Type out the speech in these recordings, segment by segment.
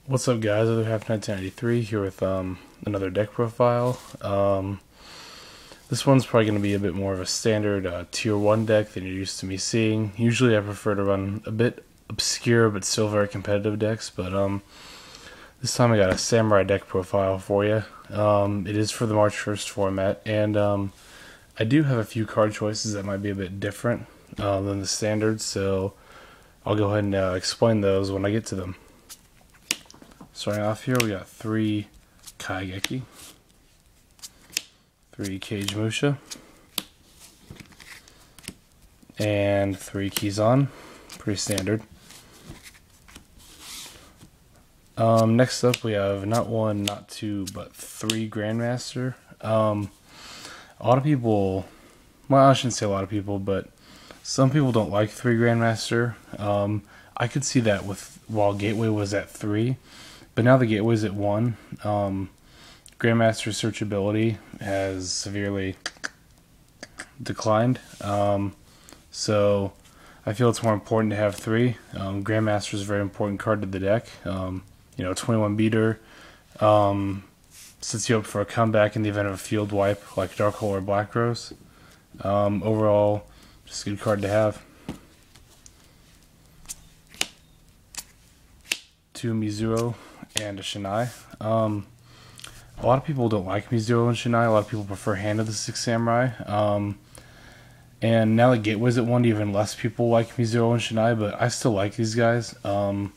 What's up, guys? Other half 1993 here with another deck profile. This one's probably going to be a bit more of a standard tier 1 deck than you're used to me seeing. Usually I prefer to run a bit obscure but still very competitive decks, but this time I got a Samurai deck profile for you. It is for the March 1st format, and I do have a few card choices that might be a bit different than the standard, so I'll go ahead and explain those when I get to them. Starting off here, we got 3 Kaigeki, 3 Cage Musha, and 3 Kizan. Pretty standard. Next up, we have not 1, not 2, but 3 Grandmaster. A lot of people, well, I shouldn't say a lot of people, but some people don't like 3 Grandmaster. I could see that while Gateway was at 3. But now the Gateway's at 1. Grandmaster searchability has severely declined. So I feel it's more important to have 3. Grandmaster is a very important card to the deck. 21 beater. Sets you up for a comeback in the event of a field wipe like Dark Hole or Black Rose. Overall, just a good card to have. 2 Mizuro and a Shinai. A lot of people don't like Mizuro and Shinai. A lot of people prefer Hand of the Six Samurai. And now that Gateway's at 1, even less people like Mizuro and Shinai, but I still like these guys. I'm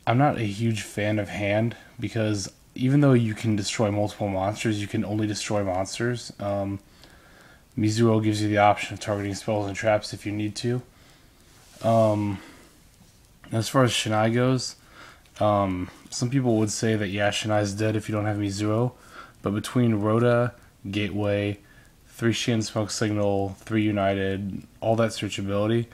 not a huge fan of Hand, because even though you can destroy multiple monsters, you can only destroy monsters. Mizuro gives you the option of targeting spells and traps if you need to. As far as Shinai goes, some people would say that, yeah, Shinai's dead if you don't have Mizuro, but between Rhoda, Gateway, 3 Shin Smoke Signal, 3 United, all that searchability,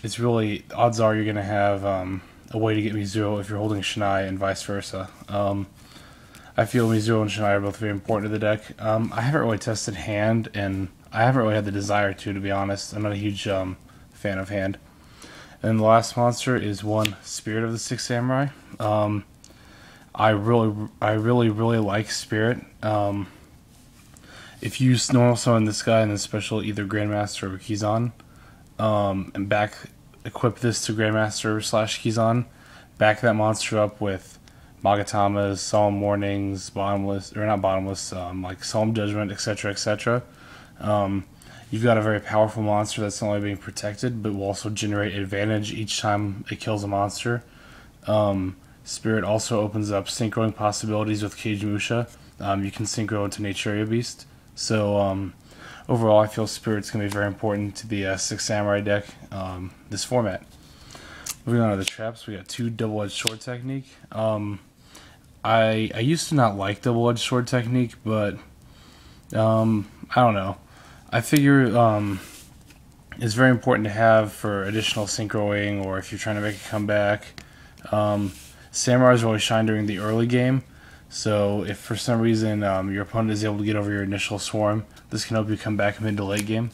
it's really, odds are you're going to have a way to get Mizuro if you're holding Shinai and vice versa. I feel Mizuro and Shinai are both very important to the deck. I haven't really tested Hand, and I haven't really had the desire to be honest. I'm not a huge fan of Hand. And the last monster is 1 Spirit of the Six Samurai. I really like Spirit. If you normal summon this guy and then special either Grandmaster or Kizan, and equip this to Grandmaster / Kizan, back that monster up with Magatamas, Solemn Warnings, like Solemn Judgment, etc., etc. You've got a very powerful monster that's not only being protected, but will also generate advantage each time it kills a monster. Spirit also opens up synchroing possibilities with Cage Musha. You can synchro into Naturia Beast. So overall, I feel Spirit's going to be very important to the Six Samurai deck this format. Moving on to the traps, we got 2 Double-Edged Sword Technique. I used to not like Double-Edged Sword Technique, but I don't know. I figure it's very important to have for additional synchroing, or if you're trying to make a comeback. Samurais really shine during the early game, so if for some reason your opponent is able to get over your initial swarm, this can help you come back mid to late game.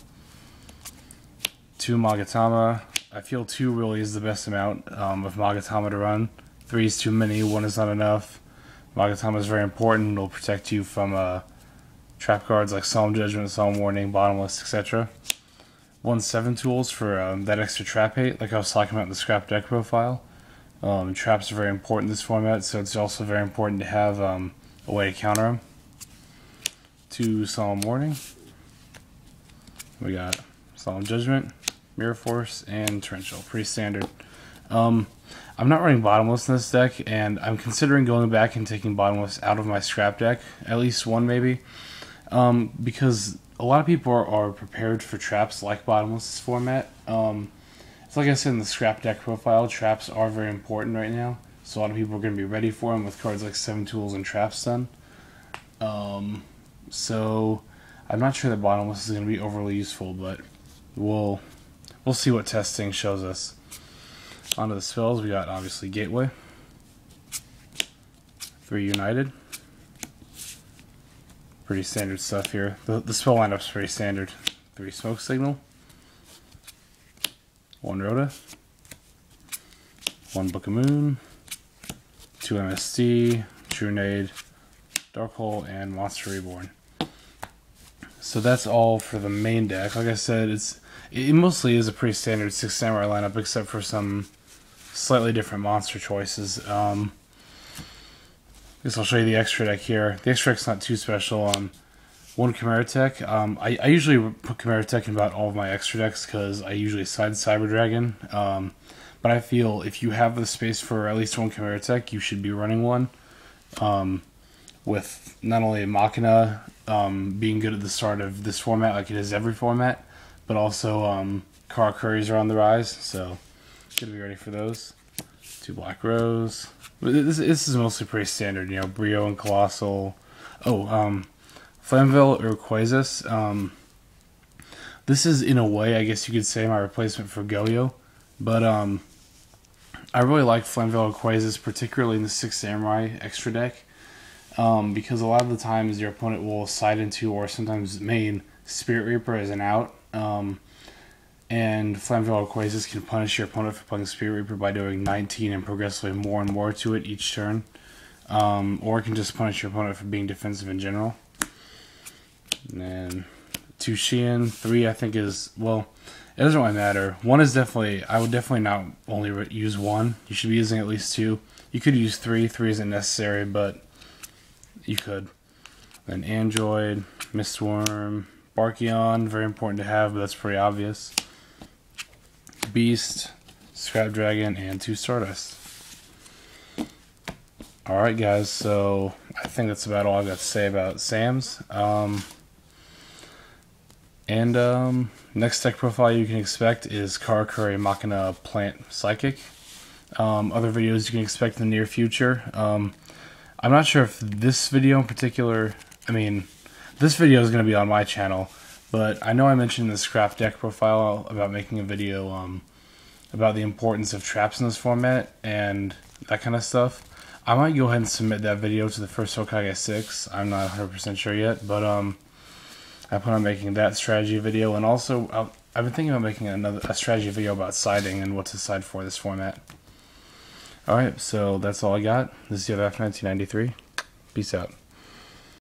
2 Magatama. I feel 2 really is the best amount of Magatama to run. 3 is too many, 1 is not enough. Magatama is very important. It'll protect you from trap cards like Solemn Judgment, Solemn Warning, Bottomless, etc. 1 7 tools for that extra trap hate, like I was talking about in the scrap deck profile. Traps are very important in this format, so it's also very important to have a way to counter them. 2 Solemn Warning. We got Solemn Judgment, Mirror Force, and Torrential. Pretty standard. I'm not running Bottomless in this deck, and I'm considering going back and taking Bottomless out of my scrap deck, at least 1 maybe. Because a lot of people are prepared for traps like Bottomless format. It's like I said in the scrap deck profile, traps are very important right now. So a lot of people are going to be ready for them with cards like 7 Tools and Trap Stun. So I'm not sure that Bottomless is going to be overly useful, but we'll see what testing shows us. Onto the spells, we got obviously Gateway, 3 United. Pretty standard stuff here. The spell lineup's pretty standard. 3 Smoke Signal, 1 Rhoda, 1 Book of Moon, 2 MSD, Trunade, Dark Hole, and Monster Reborn. So that's all for the main deck. Like I said, it mostly is a pretty standard 6 Samurai lineup, except for some slightly different monster choices. I guess I'll show you the extra deck here. The extra deck's not too special. 1 Chimera Tech. I usually put Chimera Tech in about all of my extra decks because I usually side Cyber Dragon. But I feel if you have the space for at least 1 Chimera Tech, you should be running one. With not only Machina being good at the start of this format, like it is every format, but also Karakuri's are on the rise, so gotta be ready for those. 2 Black Rose. This is mostly pretty standard, you know, Brio and Colossal. Oh, Flamvell Urquizas. This is, in a way, I guess you could say, my replacement for Goyo, but I really like Flamvell Urquizas, particularly in the 6 Samurai extra deck. Because a lot of the times your opponent will side into, or sometimes main, Spirit Reaper as an out, and Flamvell Urquizas can punish your opponent for playing Spirit Reaper by doing 19 and progressively more and more to it each turn, or it can just punish your opponent for being defensive in general. And then 2 Xian, 3 I think is, well, it doesn't really matter. 1 is definitely, I would definitely not only use 1, you should be using at least 2. You could use 3 isn't necessary, but you could. Then Android, Mistworm, Barkion, very important to have, but that's pretty obvious. Beast, Scrap Dragon, and 2 Stardust. Alright guys, so I think that's about all I've got to say about Sam's. Next deck profile you can expect is Karakuri Machina Plant Psychic. Other videos you can expect in the near future. I'm not sure if this video in particular, this video is going to be on my channel, but I know I mentioned in the Scrap deck profile about making a video about the importance of traps in this format and that kind of stuff. I might go ahead and submit that video to the first Hokage 6. I'm not 100% sure yet, but I plan on making that strategy video, and also I've been thinking about making a strategy video about siding and what to side for this format. Alright, so that's all I got. This is the other F1993. Peace out.